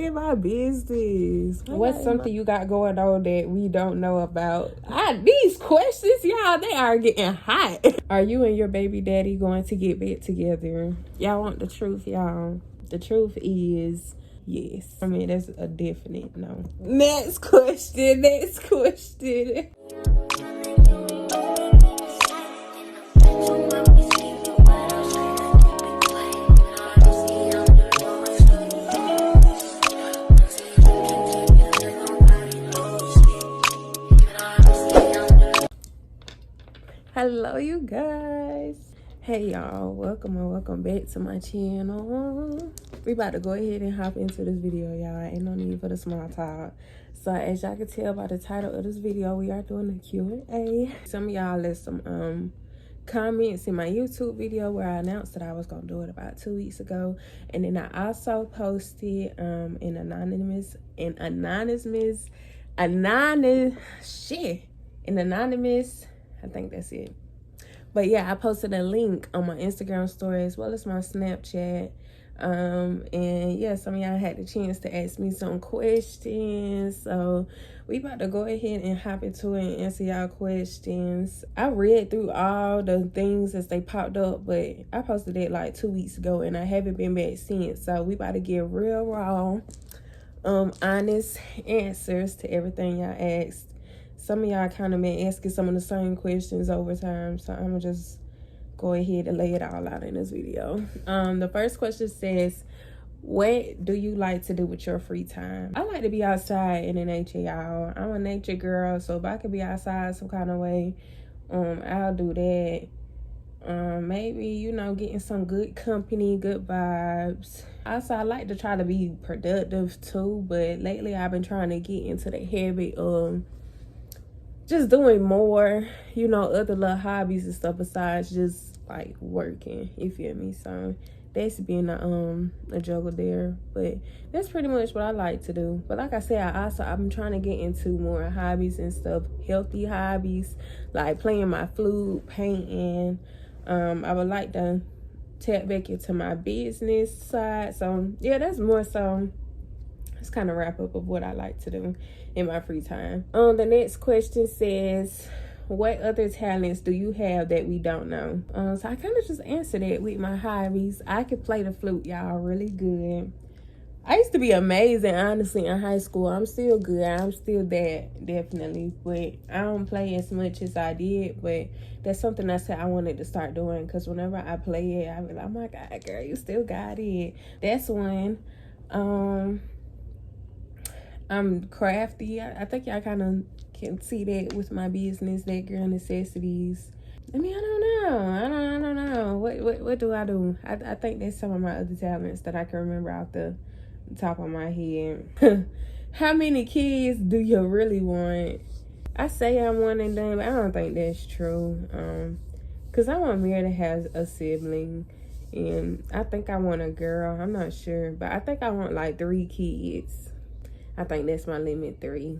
in my business? What's something you got going on that we don't know about? These questions, y'all, they are getting hot. Are you and your baby daddy going to get back together? Y'all want the truth, y'all? The truth is yes. I mean, that's a definite no. Next question. Hello, you guys. Hey, y'all. Welcome back to my channel. We about to go ahead and hop into this video, y'all. Ain't no need for the small talk. So, as y'all can tell by the title of this video, we are doing a Q&A. Some of y'all left some comments in my YouTube video where I announced that I was gonna do it about 2 weeks ago, and then I also posted an anonymous, I think that's it. But yeah, I posted a link on my Instagram story as well as my Snapchat. And yeah, some of y'all had the chance to ask me some questions. So we about to go ahead and hop into it and answer y'all questions. I read through all the things as they popped up, but I posted it like 2 weeks ago and I haven't been back since. So we about to get real raw, honest answers to everything y'all asked. Some of y'all kind of been asking some of the same questions over time, so I'm gonna just go ahead and lay it all out in this video. The first question says, what do you like to do with your free time? I like to be outside in the nature, y'all. I'm a nature girl, so if I could be outside some kind of way, I'll do that. Maybe, you know, getting some good company, good vibes. Also, I like to try to be productive too, but lately I've been trying to get into the habit of just doing more, you know, other little hobbies and stuff besides just like working, you feel me? So that's been a juggle there, but that's pretty much what I like to do. But like I said, I'm trying to get into more hobbies and stuff, healthy hobbies, like playing my flute, painting. I would like to tap back into my business side. So yeah, that's more so. It's kind of wrap up of what I like to do in my free time. The next question says, what other talents do you have that we don't know? So I kind of just answered it with my hobbies. I could play the flute, y'all, really good. I used to be amazing, honestly, in high school. I'm still good. I'm still that, definitely. But I don't play as much as I did. But that's something I said I wanted to start doing. Because whenever I play it, I be like, oh my God, girl, you still got it. That's one. I'm crafty. I think y'all kind of can see that with my business, that girl necessities. I mean, I don't know. What do I do? I think that's some of my other talents that I can remember out the top of my head. How many kids do you really want? I say I'm one and done, but I don't think that's true. Cause I want Mary to have a sibling, and I think I want a girl. I'm not sure, but I think I want like 3 kids. I think that's my limit, 3.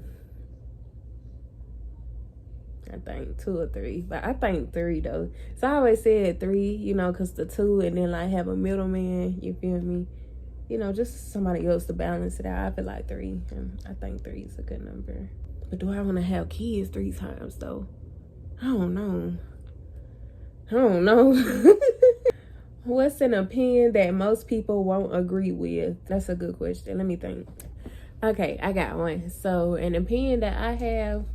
I think 2 or 3, but I think 3 though. So I always said 3, you know, cause the 2 and then like have a middleman, you feel me? You know, just somebody else to balance it out. I feel like 3, and I think 3 is a good number. But do I want to have kids 3 times though? I don't know. What's an opinion that most people won't agree with? That's a good question. Let me think. Okay, I got one. So an opinion that I have,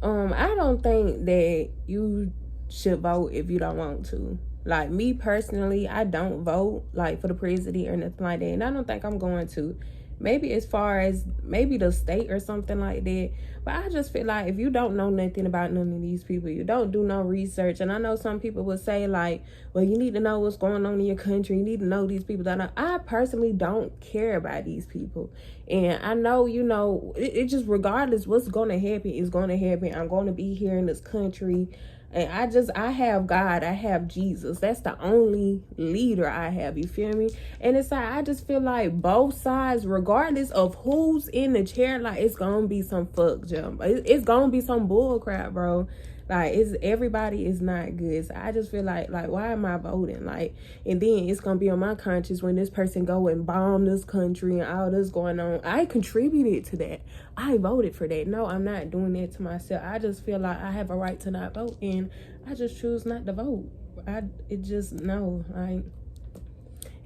I don't think that you should vote if you don't want to. Like me personally, I don't vote like for the president or nothing like that. And I don't think I'm going to. Maybe as far as maybe the state or something like that. But I just feel like if you don't know nothing about none of these people, you don't do no research. And I know some people would say like, well, you need to know what's going on in your country. You need to know these people. I personally don't care about these people. And I know, you know, it just regardless what's going to happen is going to happen. I'm going to be here in this country. And I have God, I have Jesus. That's the only leader I have, you feel me? And it's like, I just feel like both sides, regardless of who's in the chair, like it's gonna be some fuck jump. It's gonna be some bull crap, bro. Like, everybody is not good. So I just feel like why am I voting? Like, and then it's gonna be on my conscience when this person go and bomb this country and all this going on. I contributed to that. I voted for that. No, I'm not doing that to myself. I just feel like I have a right to not vote, and I just choose not to vote.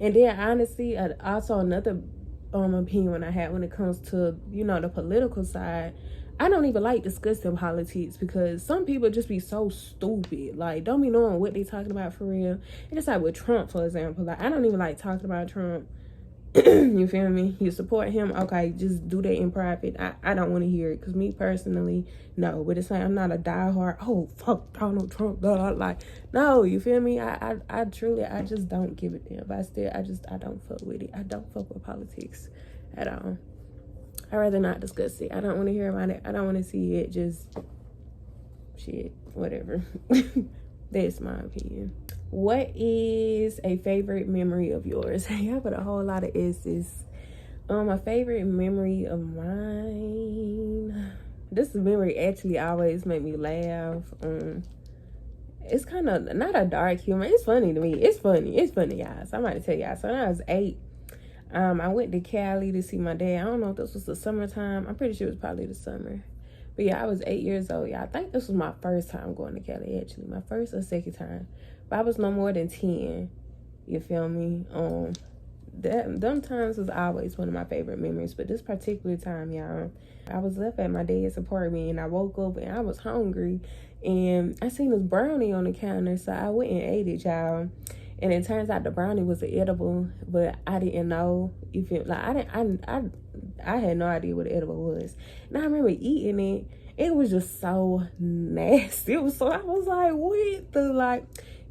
And then honestly, also another opinion I had when it comes to, the political side. I don't even like discussing politics because some people just be so stupid. Like, don't be knowing what they talking about for real. And it's like with Trump, for example. Like, I don't even like talking about Trump. You feel me? You support him, okay, just do that in private. I don't want to hear it, because me personally, no. But it's like, I'm not a diehard, oh, fuck Donald Trump, blah. Like, no, you feel me? I truly, I just don't give a damn. But I don't fuck with it. I don't fuck with politics at all. I'd rather not discuss it. I don't want to hear about it. I don't want to see it. Just shit, whatever. That's my opinion. What is a favorite memory of yours? Y'all put a whole lot of S's. My favorite memory of mine. This memory actually always make me laugh. It's kind of not a dark humor. It's funny to me. It's funny, y'all. So I'm about to tell y'all. So when I was 8, I went to Cali to see my dad. I don't know if this was the summertime. I'm pretty sure it was probably the summer. But yeah, I was 8 years old, y'all. I think this was my first time going to Cali, actually. My first or second time. But I was no more than 10. You feel me? Them times was always one of my favorite memories. But this particular time, y'all, I was left at my dad's apartment, and I woke up and I was hungry. And I seen this brownie on the counter, so I went and ate it, y'all. And it turns out the brownie was an edible, but I didn't know. You feel like I had no idea what an edible was. And I remember eating it. It was just so nasty. I was like, what the, like,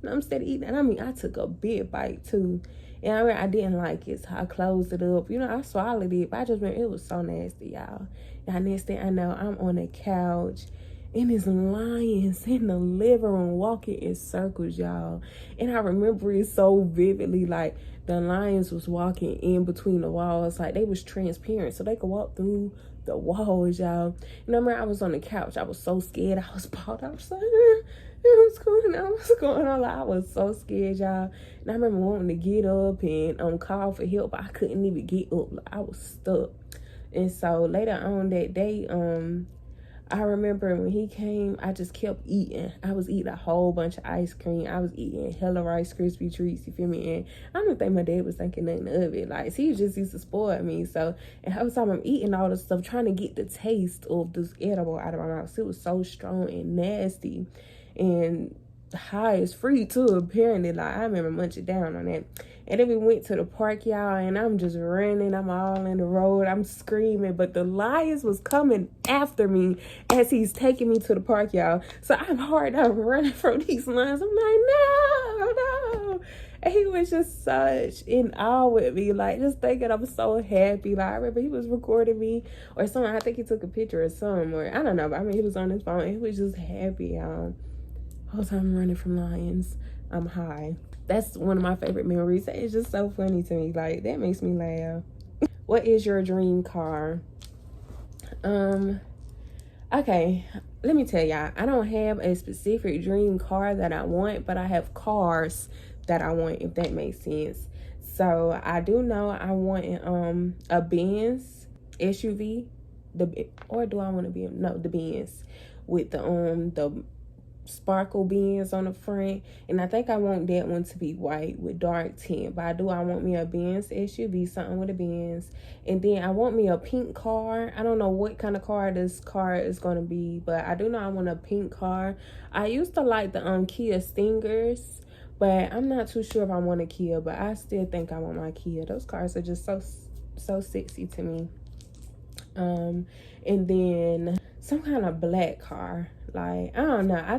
I'm steady eating. And I mean, I took a big bite too. And I remember I didn't like it, so I closed it up. I swallowed it, but I just remember it was so nasty, y'all. And next thing I know, I'm on the couch, and there's lions in the living room walking in circles, y'all. And I remember it so vividly, like the lions was walking in between the walls, like they was transparent, so they could walk through the walls, y'all. And I remember I was on the couch. I was so scared. I was bawled. I was like, what's going on? What's going on? Like, I was so scared, y'all. And I remember wanting to get up and call for help, but I couldn't even get up. Like, I was stuck. And so later on that day, I remember when he came, I just kept eating. I was eating a whole bunch of ice cream. I was eating hella Rice Krispie treats, you feel me? And I don't think my dad was thinking nothing of it. Like, he just used to spoil me. So, and every time I'm eating all this stuff, trying to get the taste of this edible out of my mouth. So it was so strong and nasty. And high is free too, apparently. Like, I remember munching down on that. And then we went to the park, y'all, and I'm just running. I'm all in the road. I'm screaming, but the lions was coming after me as he's taking me to the park, y'all. So I'm hard up running from these lions. I'm like, no. And he was just such in awe with me, like, just thinking I'm so happy. Like, I remember he was recording me or something. I think he took a picture of some, or I don't know. But I mean, he was on his phone. He was just happy, y'all. Whole time I'm running from lions, I'm high. That's one of my favorite memories. It's just so funny to me. Like, that makes me laugh. What is your dream car? Okay, let me tell y'all. I don't have a specific dream car that I want, but I have cars that I want, if that makes sense. So I do know I want a Benz SUV. The Benz with the sparkle Benz on the front, and I think I want that one to be white with dark tint. But I want me a Benz SUV, something with a Benz, and then I want me a pink car. I don't know what kind of car this car is gonna be, but I do know I want a pink car. I used to like the Kia Stingers, but I'm not too sure if I want a Kia, but I still think I want my Kia. Those cars are just so sexy to me. And then some kind of black car. Like, I don't know. I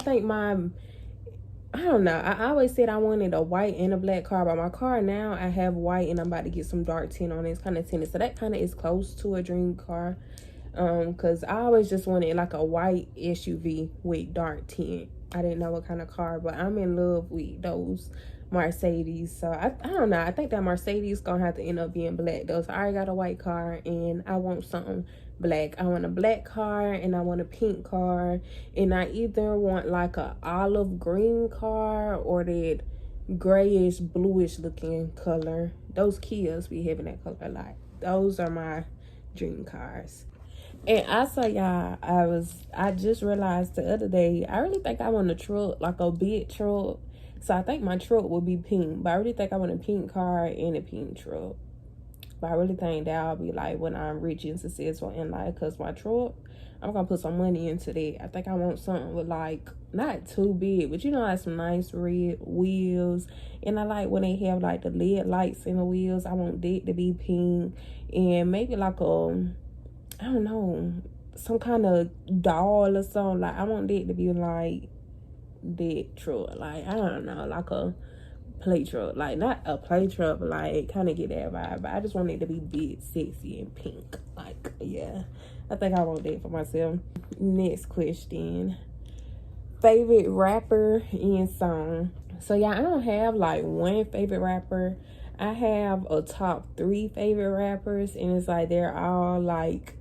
don't know. I always said I wanted a white and a black car, but my car now, I have white and I'm about to get some dark tint on it. It's kind of tinted. So that kind of is close to a dream car. Because I always just wanted like a white SUV with dark tint. I didn't know what kind of car, but I'm in love with those Mercedes. So I don't know. I think that Mercedes gonna have to end up being black though. So I already got a white car and I want something black. I want a black car and I want a pink car, and I either want like a olive green car or that grayish bluish looking color. Those Kias be having that color a lot. Those are my dream cars. And also, y'all, I just realized the other day, I really think I want a truck, like a big truck. So I think my truck will be pink, but I really think I want a pink car and a pink truck. But I really think that'll be like when I'm rich and successful in life, because my truck, I'm gonna put some money into that. I think I want something with like, not too big, but you know, like some nice red wheels. And I like when they have like the LED lights in the wheels. I want that to be pink, and maybe like I don't know, some kind of doll or something. Like I want that to be like that truck. Like I don't know, like a play truck. Like not a play truck, but like kind of get that vibe. But I just want it to be big, sexy, and pink. Like yeah, I think I want that for myself. Next question: favorite rapper and song. So yeah, I don't have like one favorite rapper. I have a top 3 favorite rappers, and it's like they're all like,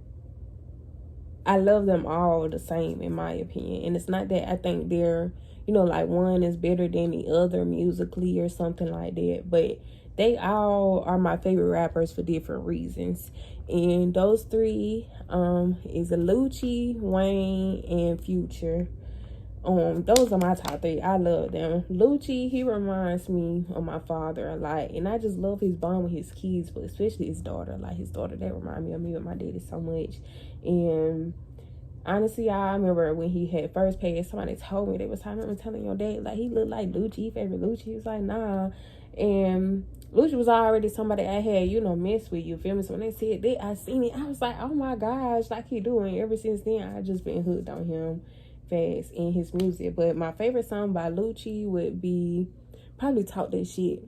I love them all the same in my opinion. And it's not that I think they're, you know, like one is better than the other musically or something like that, but they all are my favorite rappers for different reasons. And those 3 is Lucci, Wayne, and Future. Those are my top 3. I love them. Lucci, he reminds me of my father a lot, and I just love his bond with his kids, but especially his daughter. Like his daughter, that remind me of me with my daddy so much. And honestly, I remember when he had first passed, somebody told me, I remember telling your dad, like, he looked like Lucci, he favorite Lucci. He was like, nah. And Lucci was already somebody I had, you know, mess with, you feel me? So when they said that, I seen it, I was like, oh my gosh, like he doing. Ever since then, I just been hooked on him fast in his music. But my favorite song by Lucci would be probably Talk That Shit.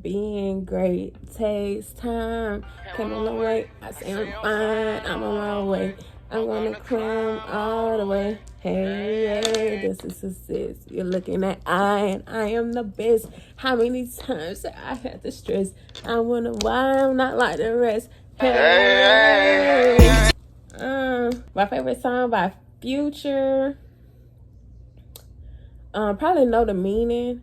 Being great takes time. Came a long way. I say I'm fine. I'm on my way. I'm gonna climb all the way. Hey, hey, this is success. You're looking at and I am the best. How many times that I had to stress? I wonder why I'm not like the rest. Hey, my favorite song by Future. Probably Know the Meaning.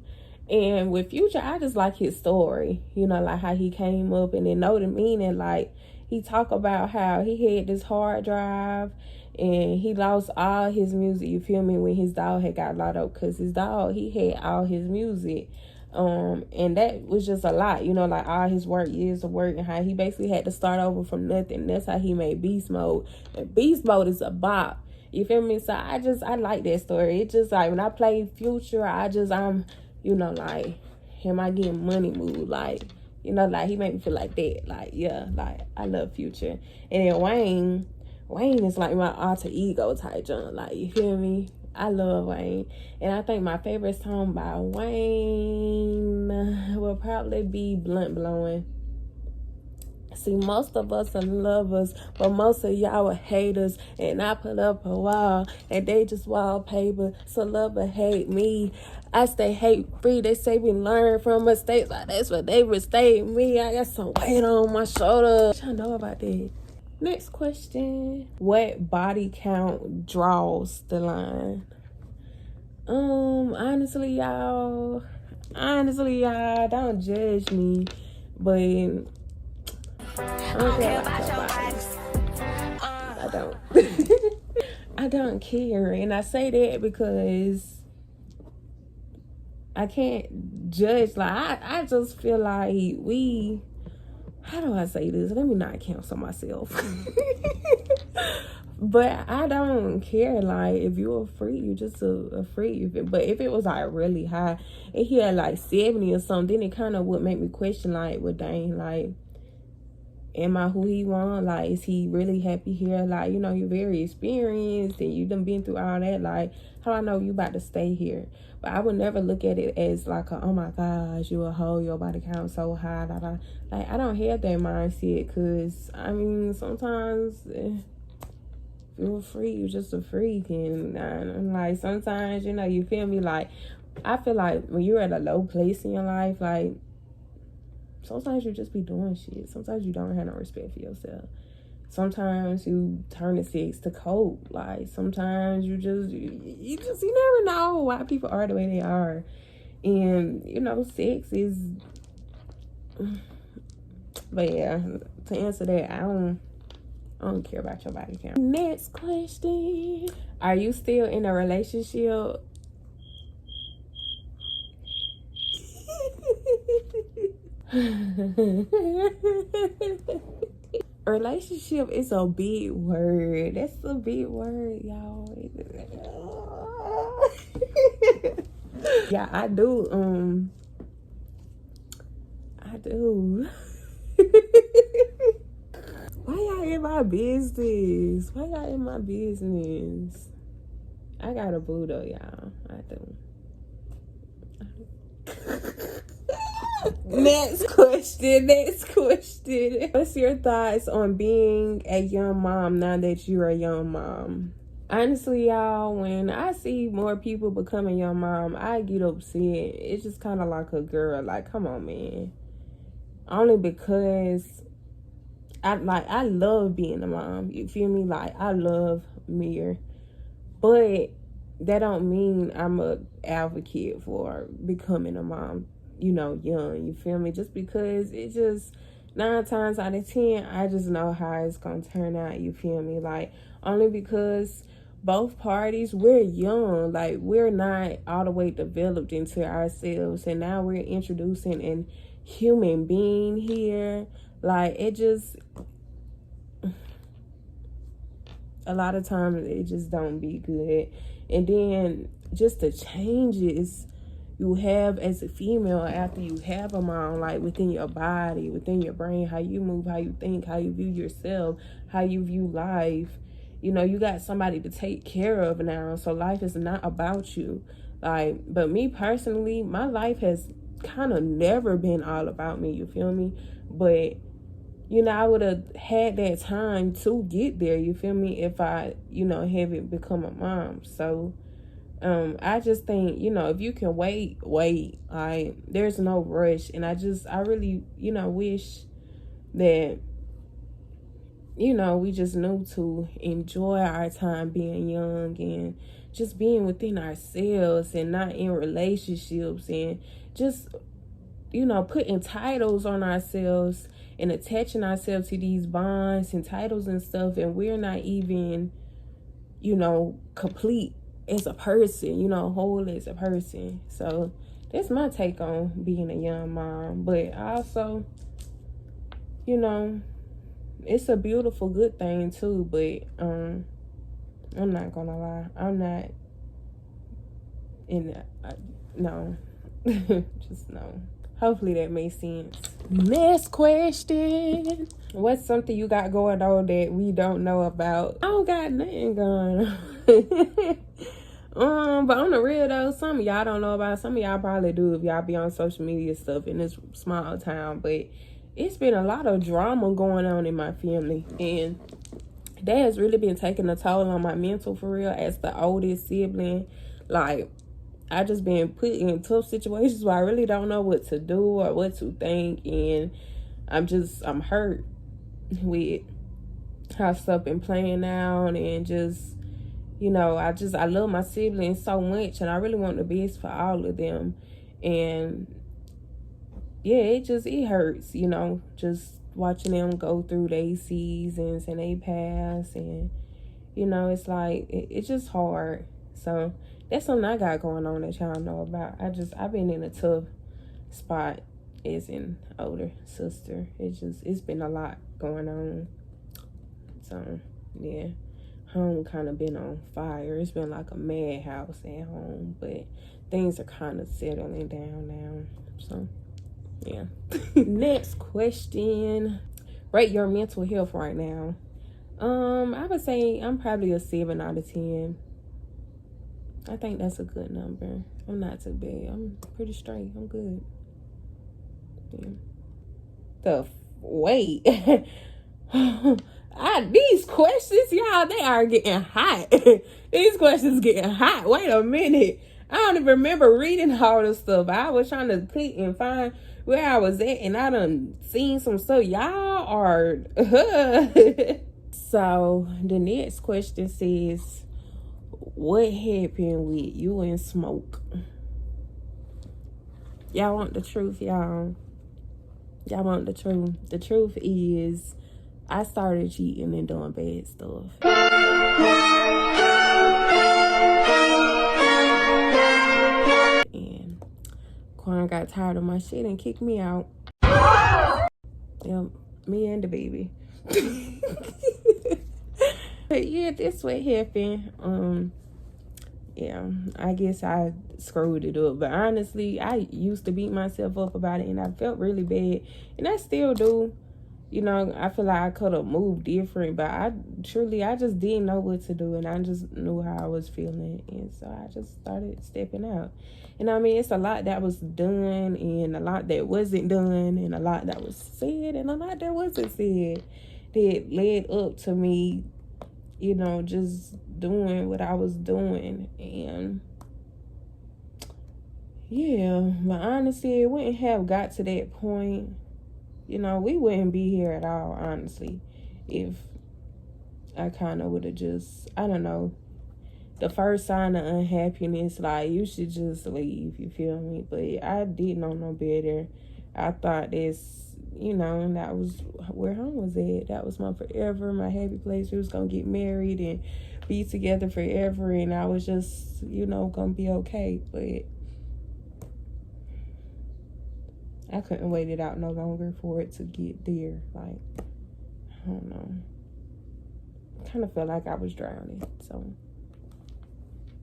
And with Future, I just like his story, you know, like how he came up, and then Know the Meaning, like he talk about how he had this hard drive and he lost all his music, you feel me, when his dog had got locked up, because his dog, he had all his music. And that was just a lot, you know, like all his work, years of work, and how he basically had to start over from nothing. That's how he made Beast Mode. And Beast Mode is a bop. You feel me? So I like that story. It just like when I play Future, I'm, you know, like, am I getting money mood? Like, you know, like he made me feel like that. Like, yeah, like I love Future. And then Wayne is like my alter ego type John. Like, you feel me? I love Wayne. And I think my favorite song by Wayne will probably be Blunt Blowing. See, most of us are lovers, but most of y'all are haters. And I put up a wall, and they just wallpaper. So love or hate me, I stay hate free. They say we learn from mistakes. Like that's what they mistake me. I got some weight on my shoulder. What y'all know about that? Next question: what body count draws the line? Honestly, y'all, don't judge me, but I don't care about your bodies. I don't. I don't care. And I say that because I can't judge. Like, I just feel like how do I say this? Let me not cancel myself. But I don't care. Like, if you're a freak, you're just a freak. But if it was like really high, if he had like 70 or something, then it kind of would make me question, like, well, dang, like, am I who he want? Like, is he really happy here? Like, you know, you're very experienced and you done been through all that. Like, how I know you about to stay here? But I would never look at it as like, oh my gosh, you a hoe, your body count so high. Like, I don't have that mindset, because, I mean, sometimes you're a freak, you're just a freak. And like, sometimes, you know, you feel me, like, I feel like when you're at a low place in your life, like, sometimes you just be doing shit. Sometimes you don't have no respect for yourself. Sometimes you turn the sex to cope. Like, sometimes you never know why people are the way they are. And, you know, sex is... But yeah, to answer that, I don't care about your body count. Next question. Are you still in a relationship? Relationship is a big word. That's a big word, y'all. Yeah, I do. I do. Why y'all in my business? Why y'all in my business? I got a boo though, y'all. I do. Next question. What's your thoughts on being a young mom now that you're a young mom? Honestly, y'all, when I see more people becoming young mom, I get upset. It's just kind of like a girl. Like, come on, man. Only because I love being a mom. You feel me? Like, I love Mir. But that don't mean I'm a advocate for becoming a mom, you know, young. You feel me? Just because it just 9 times out of 10, I just know how it's gonna turn out. You feel me? Like, only because both parties, we're young. Like, we're not all the way developed into ourselves, and now we're introducing an human being here. Like, it just, a lot of times it just don't be good. And then just the changes you have as a female after you have a mom, like within your body, within your brain, how you move, how you think, how you view yourself, how you view life. You know, you got somebody to take care of now, so life is not about you. Like, but me personally, my life has kind of never been all about me, you feel me? But, you know, I would have had that time to get there, you feel me, if I, you know, haven't become a mom. So, I just think, you know, if you can wait. Like, there's no rush. And I really, you know, wish that, you know, we just knew to enjoy our time being young and just being within ourselves and not in relationships and just, you know, putting titles on ourselves and attaching ourselves to these bonds and titles and stuff, and we're not even, you know, complete as a person, you know, whole as a person. So that's my take on being a young mom. But also, you know, it's a beautiful, good thing too. But I'm not gonna lie, I'm not in that. No. Just no. Hopefully that makes sense. Next question. What's something you got going on that we don't know about? I don't got nothing going on. But on the real though, some of y'all don't know about. Some of y'all probably do if y'all be on social media stuff in this small town. But it's been a lot of drama going on in my family, and that has really been taking a toll on my mental, for real, as the oldest sibling. Like, I just been put in tough situations where I really don't know what to do or what to think, and I'm hurt with how stuff been playing out, and just, you know, I love my siblings so much, and I really want the best for all of them. And yeah, it hurts, you know, just watching them go through their seasons and they pass, and, you know, it's like, it's just hard. So that's something I got going on that y'all know about. I've been in a tough spot as an older sister. It's been a lot going on. So, yeah, home kind of been on fire. It's been like a madhouse at home, but things are kind of settling down now. So, yeah. Next question. Rate your mental health right now. I would say I'm probably a 7 out of 10. I think that's a good number. I'm not too bad. I'm pretty straight. I'm good. Yeah. Wait. These questions, y'all, they are getting hot. These questions getting hot. Wait a minute. I don't even remember reading all this stuff. I was trying to click and find where I was at, and I done seen some stuff. Y'all are... So, the next question says, what happened with you and Smoke? Y'all want the truth, y'all? Y'all want the truth? The truth is, I started cheating and doing bad stuff. And Quan got tired of my shit and kicked me out. Yep, me and the baby. But yeah, this what happened. Yeah, I guess I screwed it up. But honestly, I used to beat myself up about it, and I felt really bad. And I still do. You know, I feel like I could have moved different, but I just didn't know what to do, and I just knew how I was feeling. And so I just started stepping out. And I mean, it's a lot that was done, and a lot that wasn't done, and a lot that was said, and a lot that wasn't said that led up to me, you know, just doing what I was doing. And yeah, but honestly, it wouldn't have got to that point. You know, we wouldn't be here at all, honestly, if I kind of would have just, I don't know, the first sign of unhappiness, like, you should just leave, you feel me? But I didn't know no better. I thought this, you know, that was where home was at. That was my forever, my happy place. We was going to get married and be together forever, and I was just, you know, going to be okay. But I couldn't wait it out no longer for it to get there. Like, I don't know. I kind of felt like I was drowning. So,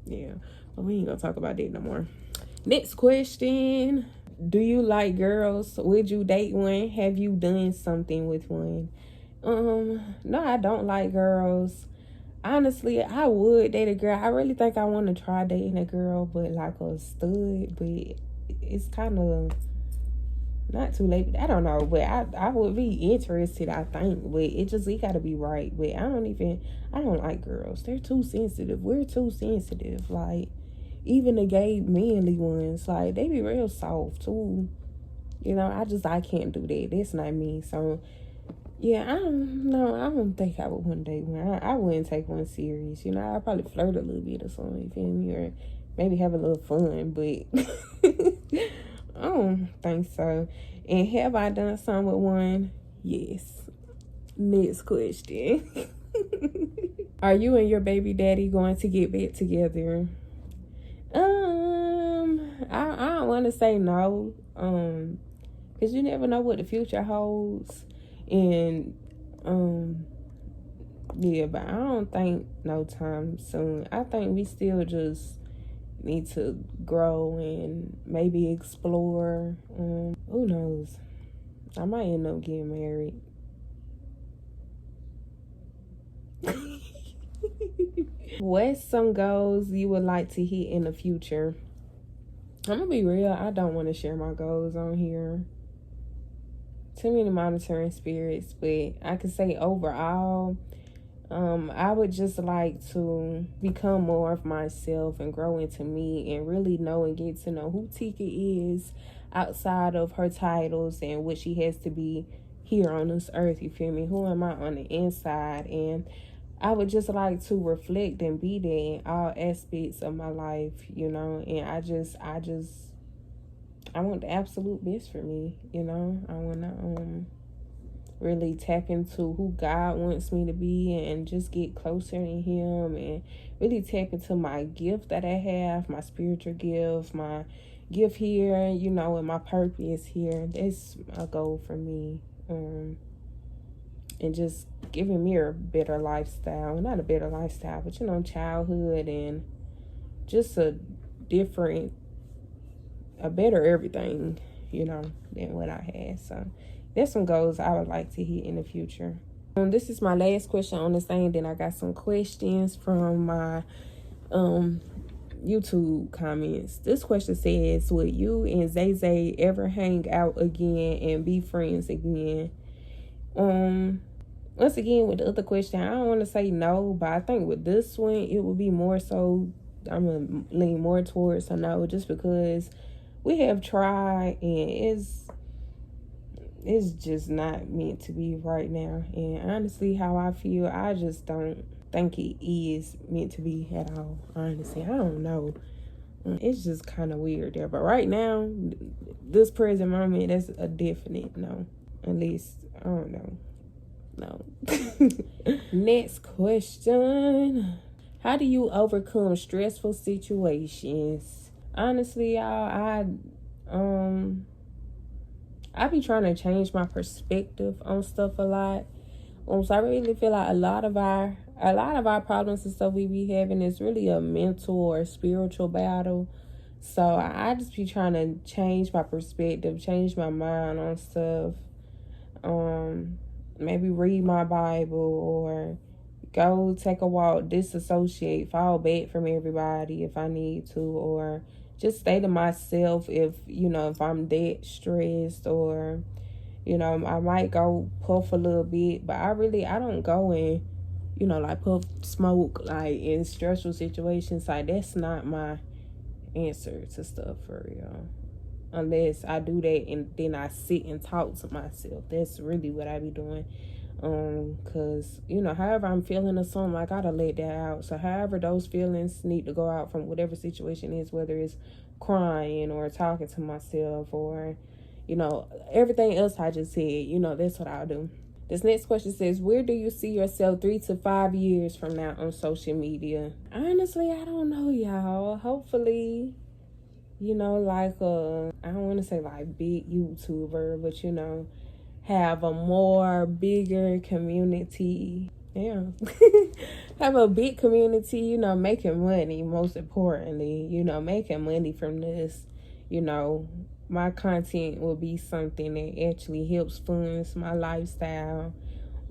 yeah. But we ain't going to talk about that no more. Next question. Do you like girls? Would you date one? Have you done something with one? No, I don't like girls. Honestly, I would date a girl. I really think I want to try dating a girl, but like a stud. But it's kind of not too late. I don't know, but I would be interested, I think. But it got to be right. But I don't like girls. They're too sensitive. We're too sensitive. Like, even the gay manly ones, like, they be real soft too. You know, I can't do that. That's not me. So, yeah, I don't think I would one day one. I wouldn't take one serious. You know, I'd probably flirt a little bit or something, you feel me? Or maybe have a little fun, but I don't think so. And have I done something with one? Yes. Next question. Are you and your baby daddy going to get back together? I don't want to say no, because you never know what the future holds. And yeah, but I don't think no time soon. I think we still just need to grow and maybe explore. Who knows? I might end up getting married. What's some goals you would like to hit in the future? I'm gonna be real, I don't want to share my goals on here. Too many monitoring spirits, but I could say overall, I would just like to become more of myself and grow into me and really know and get to know who Tika is outside of her titles and what she has to be here on this earth, you feel me? Who am I on the inside? And I would just like to reflect and be there in all aspects of my life, you know? And I want the absolute best for me, you know? I want to really tap into who God wants me to be and just get closer to Him and really tap into my gift that I have, my spiritual gift, my gift here, you know, and my purpose here. That's a goal for me. And just giving me a better lifestyle. Not a better lifestyle, but, you know, childhood and just a better everything, you know, than what I had. So there's some goals I would like to hit in the future. This is my last question on this thing. Then I got some questions from my YouTube comments. This question says, would you and Zay Zay ever hang out again and be friends again? Once again, with the other question, I don't want to say no, but I think with this one, it would be more so I'm gonna lean more towards a no, just because we have tried and it's just not meant to be right now. And honestly, how I feel, I just don't think it is meant to be at all. Honestly, I don't know. It's just kind of weird there. But right now, this present moment, that's a definite no. At least, I don't know. No. Next question. How do you overcome stressful situations? Honestly, y'all, I be trying to change my perspective on stuff a lot. So I really feel like a lot of our problems and stuff we be having is really a mental or spiritual battle. So I just be trying to change my perspective, change my mind on stuff. Maybe read my Bible or go take a walk, disassociate, fall back from everybody if I need to, or just stay to myself if I'm that stressed, or I might go puff a little bit, but I don't go in like puff smoke like in stressful situations. Like, that's not my answer to stuff for real, unless I do that and then I sit and talk to myself. That's really what I be doing. Cause however I'm feeling or something, I gotta let that out. So however those feelings need to go out from whatever situation is, whether it's crying or talking to myself or everything else I just said, that's what I'll do. This next question says, where do you see yourself 3 to 5 years from now on social media? Honestly, I don't know, y'all. Hopefully, like I don't want to say like big YouTuber, but have a more bigger community. Yeah. Have a big community, making money, most importantly, making money from this. My content will be something that actually helps funds my lifestyle.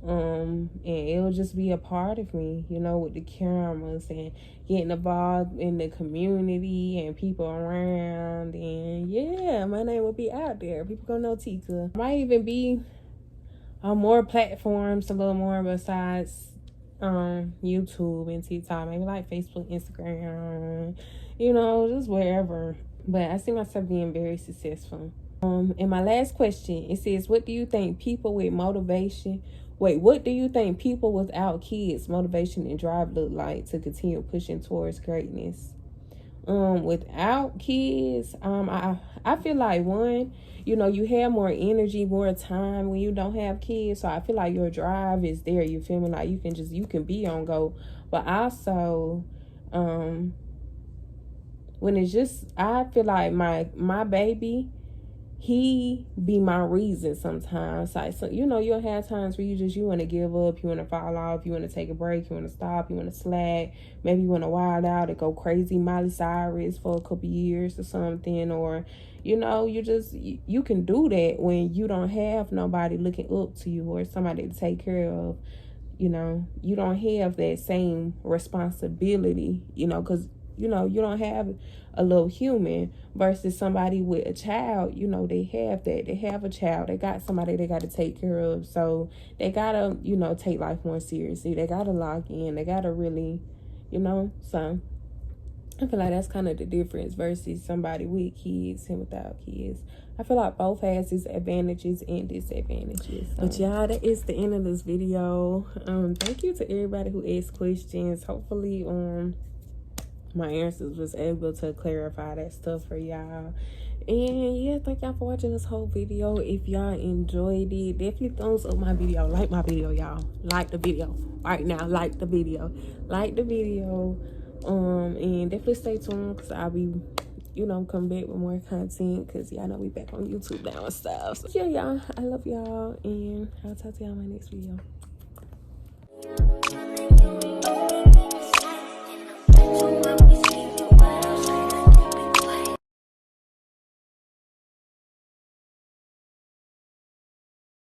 And it'll just be a part of me, with the cameras and getting involved in the community and people around. And yeah, my name will be out there. People gonna know Tika. Might even be on more platforms, a little more besides YouTube and TikTok, maybe like Facebook, Instagram, just wherever. But I see myself being very successful. And my last question, it says, what do you think people without kids, motivation and drive look like to continue pushing towards greatness? Without kids, I feel like one, you have more energy, more time when you don't have kids. So I feel like your drive is there. You feel me? Like you can be on go. But also, when it's just, I feel like my baby, he be my reason sometimes. Like, so you'll have times where you want to give up, you want to fall off, you want to take a break, you want to stop, you want to slack, maybe you want to wild out and go crazy Miley Cyrus for a couple years or something, or you can do that when you don't have nobody looking up to you or somebody to take care of. You don't have that same responsibility, because you don't have a little human versus somebody with a child. They have that. They have a child. They got somebody they got to take care of. So they got to, take life more seriously. They got to lock in. They got to really, so I feel like that's kind of the difference versus somebody with kids and without kids. I feel like both has its advantages and disadvantages. So. But y'all, that is the end of this video. Thank you to everybody who asked questions. Hopefully, my answers was able to clarify that stuff for y'all. And yeah, thank y'all for watching this whole video. If y'all enjoyed it, definitely thumbs up my video. Like my video, y'all. Like the video right now. Like the video. And definitely stay tuned, because I'll be come back with more content, because y'all know we back on YouTube now and stuff. So yeah, y'all, I love y'all, and I'll talk to y'all in my next video.